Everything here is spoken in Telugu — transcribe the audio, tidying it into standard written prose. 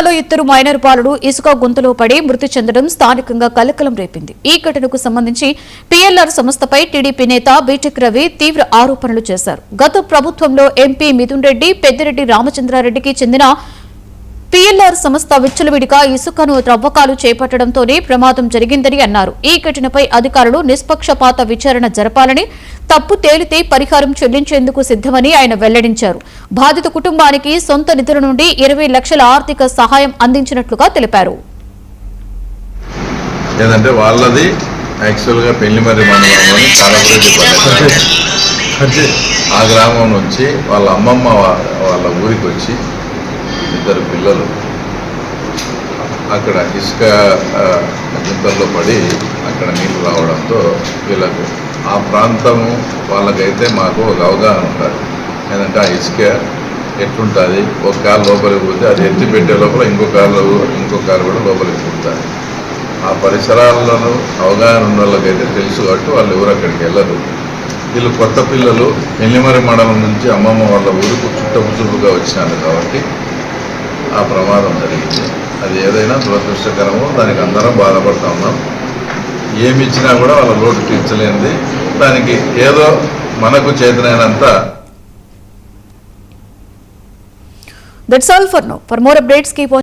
జిల్లాలో ఇద్దరు మైనర్ బాలుడు ఇసుక గుంతలో పడి మృతి చెందడం స్థానికంగా కలకలం రేపింది. ఈ ఘటనకు సంబంధించి పీఎల్ఆర్ సంస్థపై టీడీపీ నేత బీటెక్ రవి తీవ్ర ఆరోపణలు చేశారు. గత ప్రభుత్వంలో ఎంపీ మిథున్ రెడ్డి, పెద్దిరెడ్డి రామచంద్రారెడ్డికి చెందిన పీఎల్ఆర్ సంస్థ విచ్చలవిడిగా ఇసుకను త్రవ్వకాలు చేపట్టడంతోనే ప్రమాదం జరిగిందని అన్నారు. ఈ ఘటనపై అధికారులు నిష్పక్షపాత విచారణ జరపాలని, తప్పు తేలితే పరిహారం చెల్లించేందుకు సిద్దమని ఆయన వెల్లడించారు. బాధిత కుటుంబానికి సొంత నిధుల నుండి 20 లక్షల ఆర్థిక సహాయం అందించినట్లుగా తెలిపారు. ఆ గ్రామం నుంచి వాళ్ళ అమ్మమ్మ వాళ్ళ ఊరికి వచ్చి ఇద్దరు పిల్లలు అక్కడ ఇసుక గుంతల్లో పడి అక్కడ నీళ్లు రావడంతో వీళ్ళకు ఆ ప్రాంతము వాళ్ళకైతే మాకు ఒక అవగాహన ఉంటుంది. ఏంటంటే ఆ ఇసుక ఎట్లుంటుంది, ఒక కాలు లోపలికి పోతే అది ఎత్తి పెట్టే లోపల ఇంకో కాలు కూడా లోపలికి పోతుంది. ఆ పరిసరాలను అవగాహన ఉన్న వాళ్ళకైతే తెలుసు కాబట్టి వాళ్ళు ఎవరు అక్కడికి వెళ్ళరు. వీళ్ళు కొత్త పిల్లలు పెళ్లిమరి మండలం నుంచి అమ్మమ్మ వాళ్ళ ఊరికి చుట్టపుచుట్టుగా వచ్చినారు కాబట్టి ఆ ప్రమాదం జరిగింది. అది ఏదైనా దురదృష్టకరమో దానికి అందరం బాధపడుతూ ఉన్నాం. ఏమి ఇచ్చినా కూడా వాళ్ళ లోటు తీర్చలేనిది. దానికి ఏదో మనకు చేతనైనంత. That's all for now. For more updates, keep watching.